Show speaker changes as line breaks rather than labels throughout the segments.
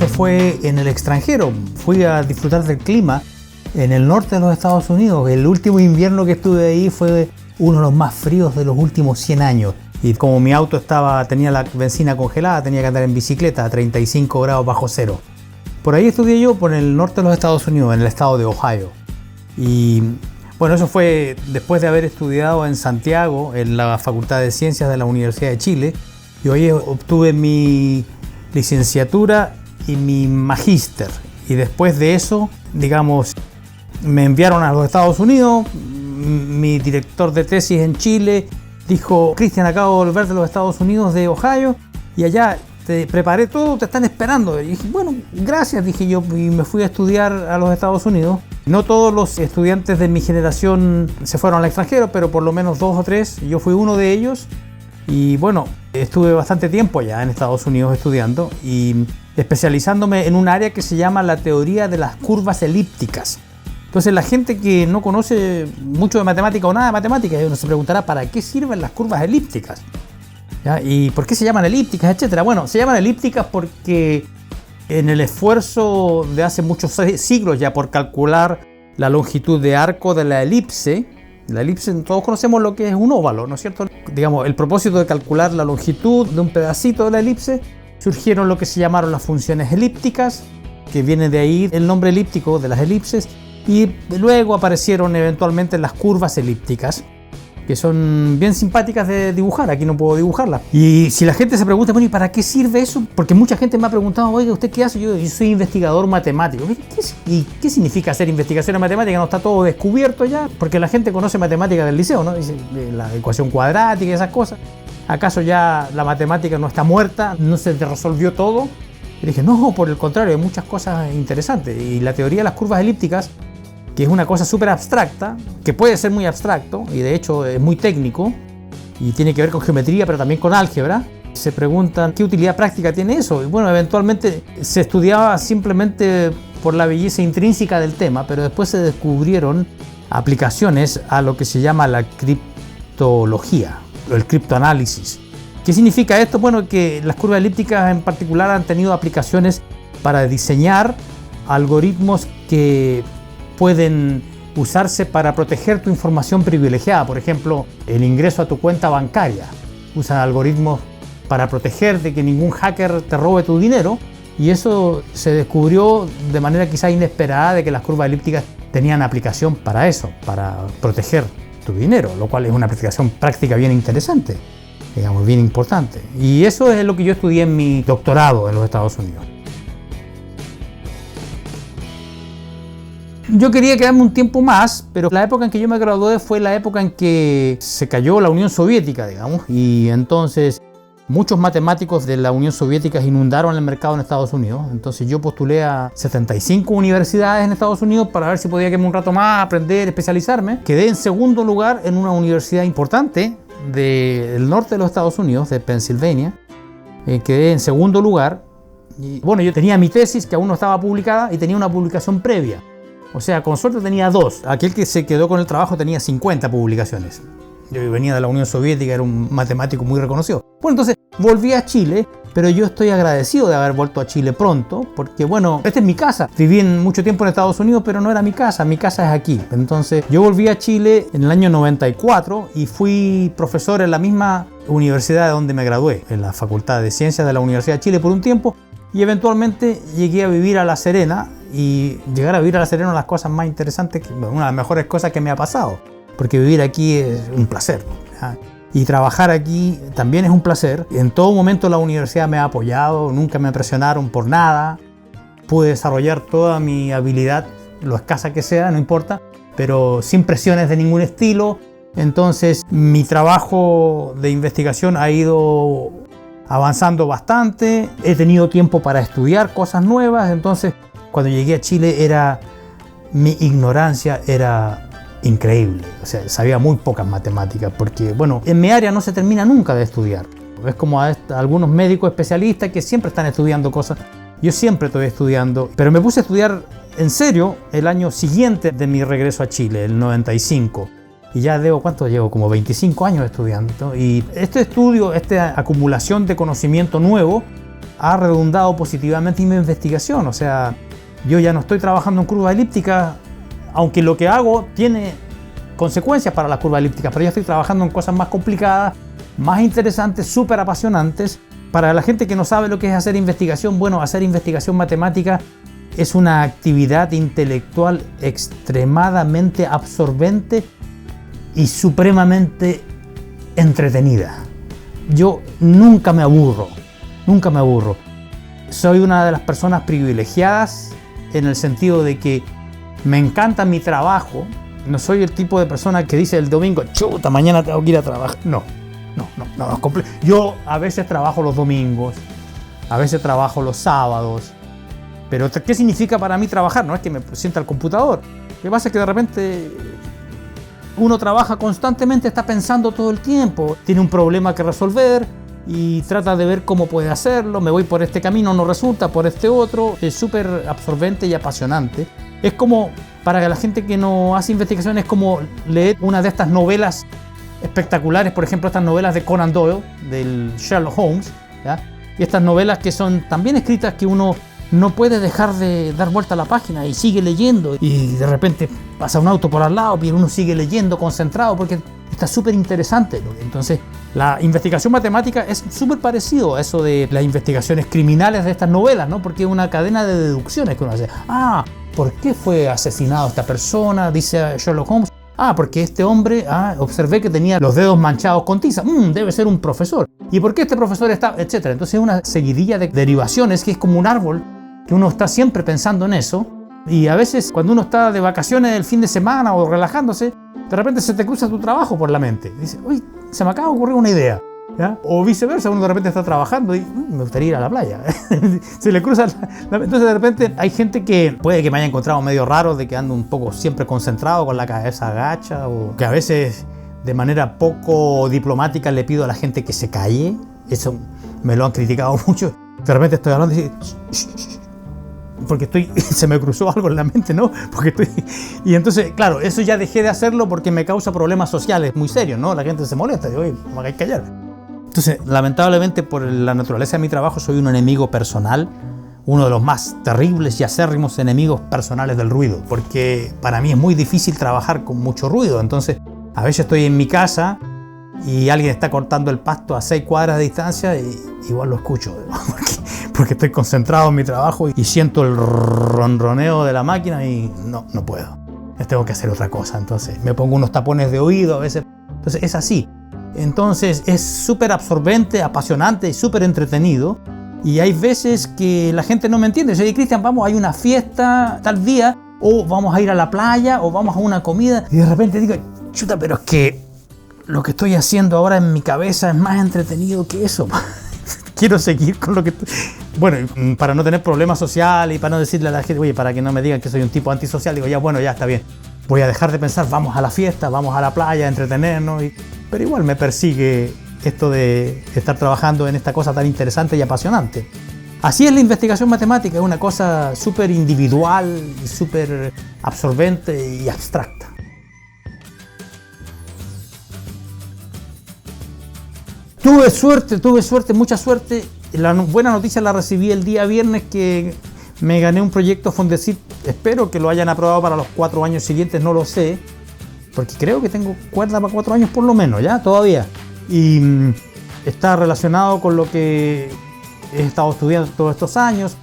eso fue en el extranjero. Fui a disfrutar del clima en el norte de los Estados Unidos. El último invierno que estuve ahí fue uno de los más fríos de los últimos 100 años. Y como mi auto tenía la benzina congelada, tenía que andar en bicicleta a 35 grados bajo cero. Por ahí estudié yo, por el norte de los Estados Unidos, en el estado de Ohio. Y bueno, eso fue después de haber estudiado en Santiago, en la Facultad de Ciencias de la Universidad de Chile. Y ahí obtuve mi licenciatura y mi magíster. Y después de eso, digamos, me enviaron a los Estados Unidos. Mi director de tesis en Chile dijo: Cristian, acabo de volver de los Estados Unidos, de Ohio, y allá te preparé todo, te están esperando. Y dije, bueno, gracias, dije yo, y me fui a estudiar a los Estados Unidos. No todos los estudiantes de mi generación se fueron al extranjero, pero por lo menos 2 o 3, yo fui uno de ellos. Y bueno, estuve bastante tiempo allá en Estados Unidos estudiando y especializándome en un área que se llama la teoría de las curvas elípticas. Entonces la gente que no conoce mucho de matemática o nada de matemática, uno se preguntará ¿para qué sirven las curvas elípticas? ¿Ya? ¿Y por qué se llaman elípticas, etcétera? Bueno, se llaman elípticas porque en el esfuerzo de hace muchos siglos ya por calcular la longitud de arco de la elipse, todos conocemos lo que es un óvalo, ¿no es cierto? Digamos, el propósito de calcular la longitud de un pedacito de la elipse, surgieron lo que se llamaron las funciones elípticas, que viene de ahí el nombre elíptico de las elipses, y luego aparecieron eventualmente las curvas elípticas, que son bien simpáticas de dibujar. Aquí no puedo dibujarlas. Y si la gente se pregunta, bueno, ¿y para qué sirve eso? Porque mucha gente me ha preguntado, oiga, ¿usted qué hace? Yo soy investigador matemático. ¿Y qué significa hacer investigación en matemática? No está todo descubierto ya, porque la gente conoce matemática del liceo, ¿no? Dice, la ecuación cuadrática y esas cosas. ¿Acaso ya la matemática no está muerta? ¿No se resolvió todo? Y dije, no, por el contrario, hay muchas cosas interesantes. Y la teoría de las curvas elípticas, que es una cosa súper abstracta, que puede ser muy abstracto y de hecho es muy técnico y tiene que ver con geometría pero también con álgebra. Se preguntan qué utilidad práctica tiene eso. Y bueno, eventualmente se estudiaba simplemente por la belleza intrínseca del tema, pero después se descubrieron aplicaciones a lo que se llama la criptología o el criptoanálisis. ¿Qué significa esto? Bueno, que las curvas elípticas en particular han tenido aplicaciones para diseñar algoritmos que pueden usarse para proteger tu información privilegiada. Por ejemplo, el ingreso a tu cuenta bancaria. Usan algoritmos para proteger de que ningún hacker te robe tu dinero, y eso se descubrió de manera quizá inesperada, de que las curvas elípticas tenían aplicación para eso, para proteger tu dinero, lo cual es una aplicación práctica bien interesante, digamos, bien importante. Y eso es lo que yo estudié en mi doctorado en los Estados Unidos. Yo quería quedarme un tiempo más, pero la época en que yo me gradué fue la época en que se cayó la Unión Soviética, digamos, y entonces muchos matemáticos de la Unión Soviética inundaron el mercado en Estados Unidos. Entonces yo postulé a 75 universidades en Estados Unidos para ver si podía quedarme un rato más, aprender, especializarme. Quedé en segundo lugar en una universidad importante del norte de los Estados Unidos, de Pensilvania. Quedé en segundo lugar. Y bueno, yo tenía mi tesis que aún no estaba publicada y tenía una publicación previa. O sea, con suerte tenía 2. Aquel que se quedó con el trabajo tenía 50 publicaciones. Yo venía de la Unión Soviética, era un matemático muy reconocido. Bueno, entonces volví a Chile, pero yo estoy agradecido de haber vuelto a Chile pronto, porque bueno, esta es mi casa. Viví mucho tiempo en Estados Unidos, pero no era mi casa es aquí. Entonces yo volví a Chile en el año 94 y fui profesor en la misma universidad de donde me gradué, en la Facultad de Ciencias de la Universidad de Chile por un tiempo, y eventualmente llegué a vivir a La Serena. Y llegar a vivir a La Serena es una de las cosas más interesantes, una de las mejores cosas que me ha pasado, porque vivir aquí es un placer, ¿ya? Y trabajar aquí también es un placer. En todo momento la universidad me ha apoyado, nunca me presionaron por nada. Pude desarrollar toda mi habilidad, lo escasa que sea, no importa, pero sin presiones de ningún estilo. Entonces mi trabajo de investigación ha ido avanzando bastante. He tenido tiempo para estudiar cosas nuevas. Entonces cuando llegué a Chile mi ignorancia era increíble. O sea, sabía muy pocas matemáticas porque, bueno, en mi área no se termina nunca de estudiar. Es como algunos médicos especialistas que siempre están estudiando cosas. Yo siempre estoy estudiando, pero me puse a estudiar en serio el año siguiente de mi regreso a Chile, el 95. Y ya ¿cuánto llevo? Como 25 años estudiando. Y este estudio, esta acumulación de conocimiento nuevo, ha redundado positivamente en mi investigación. O sea, yo ya no estoy trabajando en curva elíptica, aunque lo que hago tiene consecuencias para las curvas elípticas, pero ya estoy trabajando en cosas más complicadas, más interesantes, súper apasionantes. Para la gente que no sabe lo que es hacer investigación, bueno, hacer investigación matemática es una actividad intelectual extremadamente absorbente y supremamente entretenida. Yo nunca me aburro, nunca me aburro. Soy una de las personas privilegiadas en el sentido de que me encanta mi trabajo. No soy el tipo de persona que dice el domingo, chuta, mañana tengo que ir a trabajar. No. Yo a veces trabajo los domingos, a veces trabajo los sábados. Pero ¿qué significa para mí trabajar? No es que me sienta al computador. Lo que pasa es que de repente uno trabaja constantemente, está pensando todo el tiempo, tiene un problema que resolver y trata de ver cómo puede hacerlo. Me voy por este camino, no resulta, por este otro. Es súper absorbente y apasionante. Es como, para la gente que no hace investigación, es como leer una de estas novelas espectaculares, por ejemplo, estas novelas de Conan Doyle, del Sherlock Holmes, ¿ya? Y estas novelas que son tan bien escritas que uno no puede dejar de dar vuelta a la página y sigue leyendo, y de repente pasa un auto por al lado y uno sigue leyendo concentrado porque está súper interesante. Entonces la investigación matemática es súper parecido a eso de las investigaciones criminales de estas novelas, ¿no? Porque es una cadena de deducciones que uno hace. ¿Por qué fue asesinado esta persona? Dice Sherlock Holmes. Porque este hombre, observé que tenía los dedos manchados con tiza. Debe ser un profesor. ¿Y por qué este profesor está? Etcétera. Entonces es una seguidilla de derivaciones que es como un árbol, que uno está siempre pensando en eso. Y a veces cuando uno está de vacaciones el fin de semana o relajándose, de repente se te cruza tu trabajo por la mente. Dice, uy, se me acaba de ocurrir una idea. ¿Ya? O viceversa, uno de repente está trabajando y me gustaría ir a la playa. Se le cruza entonces de repente hay gente que puede que me haya encontrado medio raro, de que ando un poco siempre concentrado con la cabeza agacha, o que a veces de manera poco diplomática le pido a la gente que se calle. Eso me lo han criticado mucho. De repente estoy hablando y digo, porque se me cruzó algo en la mente, ¿no? Y entonces, claro, eso ya dejé de hacerlo porque me causa problemas sociales muy serios, ¿no? La gente se molesta, digo, oye, me hagáis callar. Entonces, lamentablemente, por la naturaleza de mi trabajo, soy un enemigo personal, uno de los más terribles y acérrimos enemigos personales del ruido, porque para mí es muy difícil trabajar con mucho ruido. Entonces, a veces estoy en mi casa y alguien está cortando el pasto a 6 cuadras de distancia y igual lo escucho, porque estoy concentrado en mi trabajo y siento el ronroneo de la máquina y no puedo. Tengo que hacer otra cosa. Entonces, me pongo unos tapones de oído a veces. Entonces, es así. Entonces es súper absorbente, apasionante y súper entretenido. Y hay veces que la gente no me entiende. Dice, Cristian, vamos, hay una fiesta tal día, o vamos a ir a la playa, o vamos a una comida. Y de repente digo, chuta, pero es que lo que estoy haciendo ahora en mi cabeza es más entretenido que eso. Quiero seguir con lo que... Bueno, para no tener problemas sociales y para no decirle a la gente, oye, para que no me digan que soy un tipo antisocial, digo, ya está bien. Voy a dejar de pensar, vamos a la fiesta, vamos a la playa, a entretenernos. Pero igual me persigue esto de estar trabajando en esta cosa tan interesante y apasionante. Así es la investigación matemática, es una cosa súper individual, súper absorbente y abstracta. Tuve suerte, mucha suerte. La buena noticia la recibí el día viernes, que me gané un proyecto Fondesit. Espero que lo hayan aprobado para los 4 años siguientes, no lo sé. Porque creo que tengo cuerda para 4 años por lo menos, ¿ya? Todavía. Y está relacionado con lo que he estado estudiando todos estos años,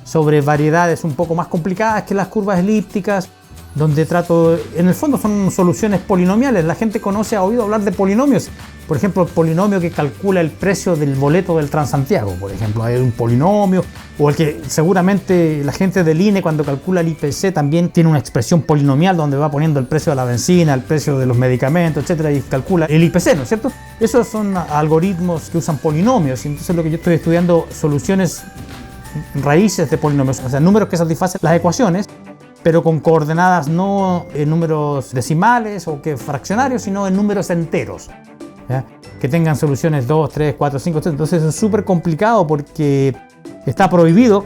sobre variedades un poco más complicadas que las curvas elípticas, donde trato, en el fondo son soluciones polinomiales. La gente ha oído hablar de polinomios. Por ejemplo, el polinomio que calcula el precio del boleto del Transantiago, por ejemplo, hay un polinomio, o el que seguramente la gente del INE cuando calcula el IPC también tiene una expresión polinomial donde va poniendo el precio de la benzina, el precio de los medicamentos, etcétera, y calcula el IPC, ¿no es cierto? Esos son algoritmos que usan polinomios, y entonces lo que yo estoy estudiando, soluciones, raíces de polinomios, o sea, números que satisfacen las ecuaciones, pero con coordenadas no en números decimales o que fraccionarios, sino en números enteros, ¿ya? Que tengan soluciones 2, 3, 4, 5, 6. Entonces es súper complicado porque está prohibido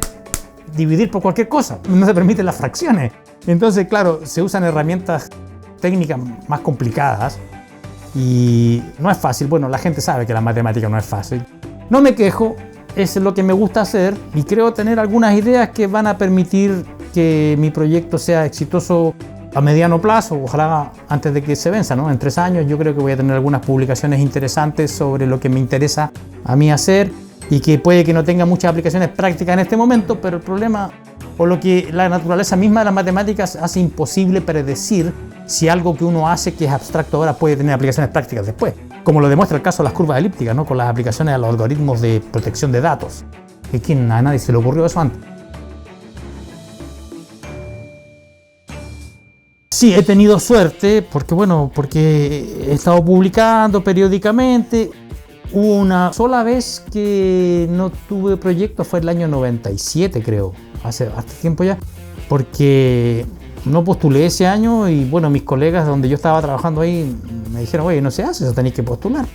dividir por cualquier cosa, no se permiten las fracciones. Entonces, claro, se usan herramientas técnicas más complicadas y no es fácil. Bueno, la gente sabe que la matemática no es fácil. No me quejo, es lo que me gusta hacer y creo tener algunas ideas que van a permitir que mi proyecto sea exitoso a mediano plazo, ojalá antes de que se venza, ¿no? En 3 años yo creo que voy a tener algunas publicaciones interesantes sobre lo que me interesa a mí hacer y que puede que no tenga muchas aplicaciones prácticas en este momento, pero el problema o lo que la naturaleza misma de las matemáticas hace imposible predecir si algo que uno hace que es abstracto ahora puede tener aplicaciones prácticas después, como lo demuestra el caso de las curvas elípticas, ¿no? Con las aplicaciones a los algoritmos de protección de datos. Es que a nadie se le ocurrió eso antes. Sí, he tenido suerte porque he estado publicando periódicamente. Una sola vez que no tuve proyecto fue el año 97, creo, hace tiempo ya, porque no postulé ese año y bueno, mis colegas donde yo estaba trabajando ahí me dijeron, oye, no se hace, eso tenéis que postular.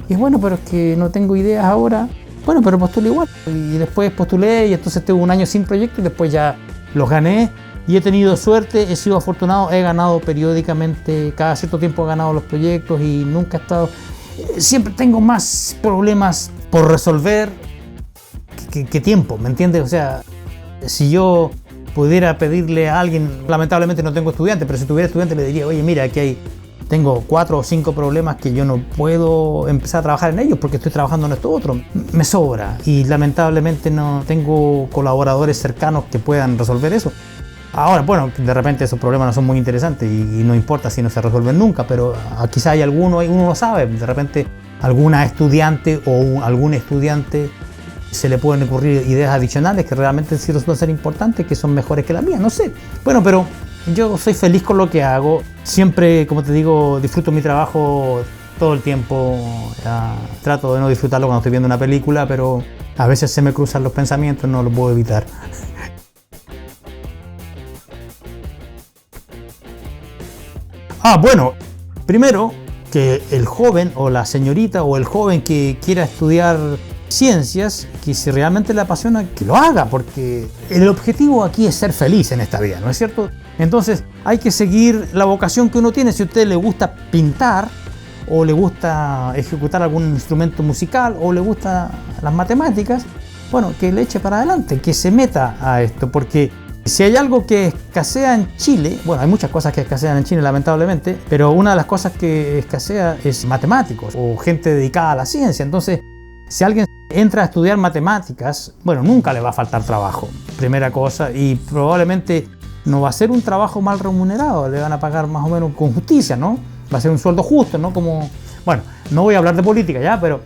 Y bueno, pero es que no tengo ideas ahora. Bueno, pero postulé igual. Y después postulé y entonces tuve un año sin proyecto y después ya los gané. Y he tenido suerte, he sido afortunado, he ganado periódicamente, cada cierto tiempo he ganado los proyectos y nunca he estado... Siempre tengo más problemas por resolver que tiempo, ¿me entiendes? O sea, si yo pudiera pedirle a alguien, lamentablemente no tengo estudiantes, pero si tuviera estudiantes le diría, oye, mira, aquí tengo 4 o 5 problemas que yo no puedo empezar a trabajar en ellos porque estoy trabajando en esto otro. Me sobra y lamentablemente no tengo colaboradores cercanos que puedan resolver eso. Ahora, bueno, de repente esos problemas no son muy interesantes y no importa si no se resuelven nunca, pero quizá hay alguno, uno lo sabe, de repente alguna estudiante o algún estudiante se le pueden ocurrir ideas adicionales que realmente sí resultan ser importantes, que son mejores que las mías, no sé. Bueno, pero yo soy feliz con lo que hago, siempre, como te digo, disfruto mi trabajo todo el tiempo, trato de no disfrutarlo cuando estoy viendo una película, pero a veces se me cruzan los pensamientos, no lo puedo evitar. Bueno, primero que el joven o la señorita o el joven que quiera estudiar ciencias, que si realmente le apasiona, que lo haga, porque el objetivo aquí es ser feliz en esta vida, ¿no es cierto? Entonces hay que seguir la vocación que uno tiene. Si a usted le gusta pintar o le gusta ejecutar algún instrumento musical o le gusta las matemáticas, bueno, que le eche para adelante, que se meta a esto, porque si hay algo que escasea en Chile, bueno, hay muchas cosas que escasean en Chile lamentablemente, pero una de las cosas que escasea es matemáticos o gente dedicada a la ciencia. Entonces, si alguien entra a estudiar matemáticas, bueno, nunca le va a faltar trabajo, primera cosa, y probablemente no va a ser un trabajo mal remunerado, le van a pagar más o menos con justicia, ¿no? Va a ser un sueldo justo, ¿no? Como, bueno, no voy a hablar de política ya, pero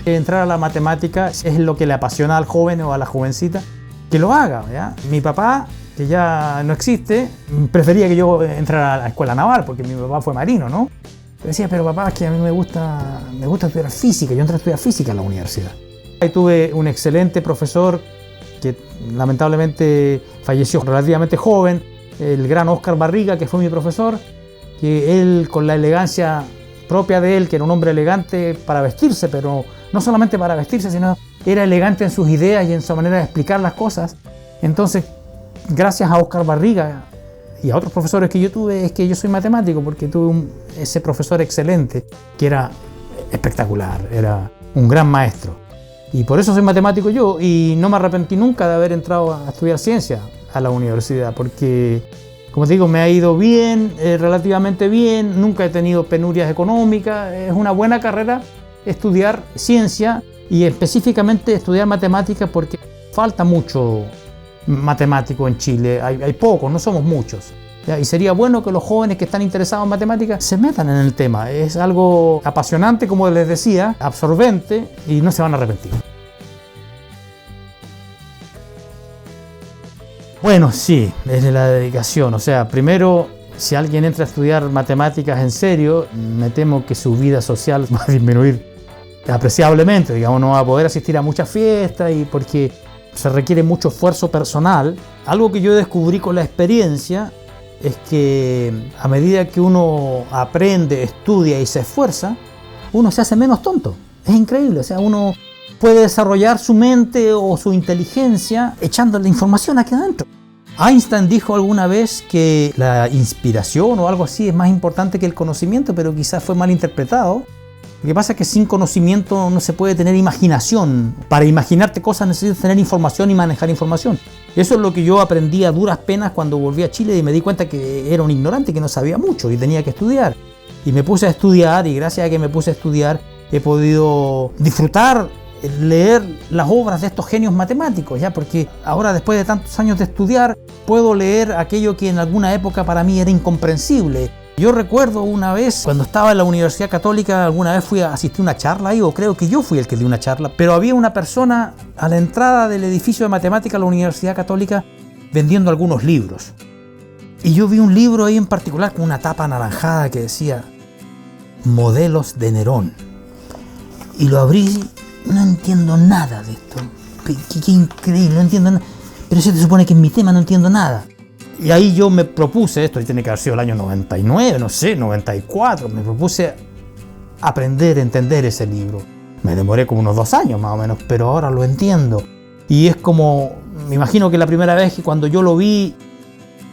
entrar a la matemática es lo que le apasiona al joven o a la jovencita, que lo haga, ¿ya? Mi papá, que ya no existe, prefería que yo entrara a la escuela naval, porque mi papá fue marino, ¿no? Yo decía, pero papá, es que a mí me gusta estudiar física, yo entré a estudiar física en la universidad. Ahí tuve un excelente profesor que lamentablemente falleció relativamente joven, el gran Óscar Barriga, que fue mi profesor, que él con la elegancia propia de él, que era un hombre elegante para vestirse, pero no solamente para vestirse, sino era elegante en sus ideas y en su manera de explicar las cosas. Entonces, gracias a Óscar Barriga y a otros profesores que yo tuve, es que yo soy matemático, porque tuve ese profesor excelente, que era espectacular, era un gran maestro. Y por eso soy matemático yo, y no me arrepentí nunca de haber entrado a estudiar ciencia a la universidad, porque, como te digo, me ha ido bien, relativamente bien, nunca he tenido penurias económicas, es una buena carrera estudiar ciencia y específicamente estudiar matemáticas, porque falta mucho matemático en Chile, hay pocos, no somos muchos. ¿Ya? Y sería bueno que los jóvenes que están interesados en matemáticas se metan en el tema. Es algo apasionante, como les decía, absorbente, y no se van a arrepentir. Bueno, sí, es de la dedicación. O sea, primero, si alguien entra a estudiar matemáticas en serio, me temo que su vida social va a disminuir apreciablemente. Digamos, no va a poder asistir a muchas fiestas, y porque se requiere mucho esfuerzo personal. Algo que yo descubrí con la experiencia es que a medida que uno aprende, estudia y se esfuerza, uno se hace menos tonto. Es increíble, o sea, uno puede desarrollar su mente o su inteligencia echando la información aquí adentro. Einstein dijo alguna vez que la inspiración o algo así es más importante que el conocimiento, pero quizás fue mal interpretado. Lo que pasa es que sin conocimiento no se puede tener imaginación. Para imaginarte cosas necesitas tener información y manejar información. Eso es lo que yo aprendí a duras penas cuando volví a Chile y me di cuenta que era un ignorante, que no sabía mucho y tenía que estudiar. Y me puse a estudiar, y gracias a que me puse a estudiar he podido disfrutar, leer las obras de estos genios matemáticos, ¿ya? Porque ahora, después de tantos años de estudiar, puedo leer aquello que en alguna época para mí era incomprensible. Yo recuerdo una vez, cuando estaba en la Universidad Católica, alguna vez fui a asistir a una charla ahí, o creo que yo fui el que dio una charla, pero había una persona a la entrada del edificio de matemática de la Universidad Católica vendiendo algunos libros. Y yo vi un libro ahí en particular con una tapa anaranjada que decía Modelos de Nerón. Y lo abrí, no entiendo nada de esto. Qué increíble, no entiendo nada. Pero se te supone que en mi tema no entiendo nada. Y ahí yo me propuse, esto tiene que haber sido el año 99, no sé, 94, me propuse aprender a entender ese libro. Me demoré como unos 2 años más o menos, pero ahora lo entiendo. Y es como, me imagino que la primera vez que cuando yo lo vi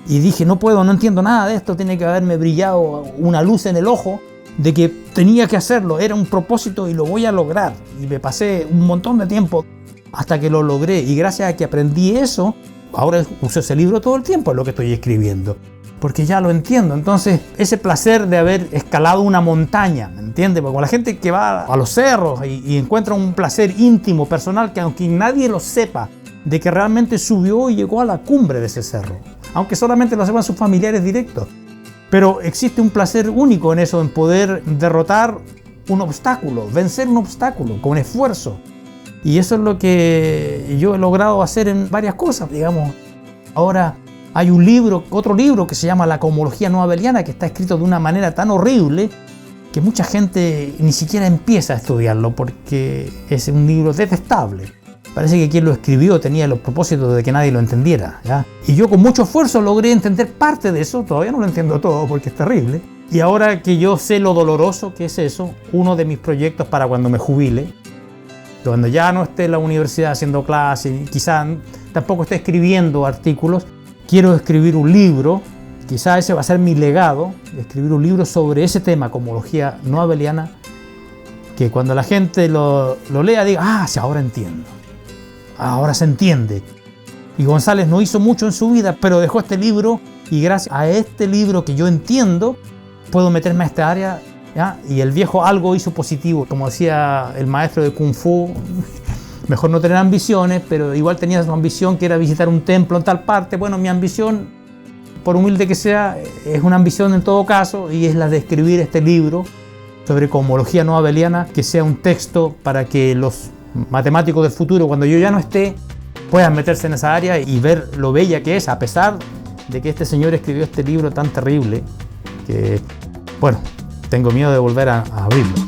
y dije, no puedo, no entiendo nada de esto, tiene que haberme brillado una luz en el ojo de que tenía que hacerlo, era un propósito y lo voy a lograr. Y me pasé un montón de tiempo hasta que lo logré, y gracias a que aprendí eso, ahora uso ese libro todo el tiempo en lo que estoy escribiendo, porque ya lo entiendo. Entonces, ese placer de haber escalado una montaña, ¿me entiendes? Porque la gente que va a los cerros y encuentra un placer íntimo, personal, que aunque nadie lo sepa, de que realmente subió y llegó a la cumbre de ese cerro, aunque solamente lo sepan sus familiares directos. Pero existe un placer único en eso, en poder derrotar un obstáculo, vencer un obstáculo con esfuerzo. Y eso es lo que yo he logrado hacer en varias cosas, digamos. Ahora hay un libro, otro libro que se llama La Cosmología No Abeliana, que está escrito de una manera tan horrible que mucha gente ni siquiera empieza a estudiarlo porque es un libro detestable. Parece que quien lo escribió tenía los propósitos de que nadie lo entendiera, ¿ya? Y yo con mucho esfuerzo logré entender parte de eso, todavía no lo entiendo todo porque es terrible. Y ahora que yo sé lo doloroso que es eso, uno de mis proyectos para cuando me jubile, cuando ya no esté en la universidad haciendo clases, quizás tampoco esté escribiendo artículos, quiero escribir un libro, quizás ese va a ser mi legado, escribir un libro sobre ese tema, cosmología no abeliana, que cuando la gente lo lea diga, ah, sí, ahora entiendo, ahora se entiende. Y González no hizo mucho en su vida, pero dejó este libro, y gracias a este libro que yo entiendo, puedo meterme a esta área, ¿ya? Y el viejo algo hizo positivo, como decía el maestro de Kung Fu, mejor no tener ambiciones, pero igual tenía su ambición que era visitar un templo en tal parte. Bueno, mi ambición, por humilde que sea, es una ambición en todo caso, y es la de escribir este libro sobre cosmología no abeliana, que sea un texto para que los matemáticos del futuro, cuando yo ya no esté, puedan meterse en esa área y ver lo bella que es, a pesar de que este señor escribió este libro tan terrible que, bueno, tengo miedo de volver a abrirlo.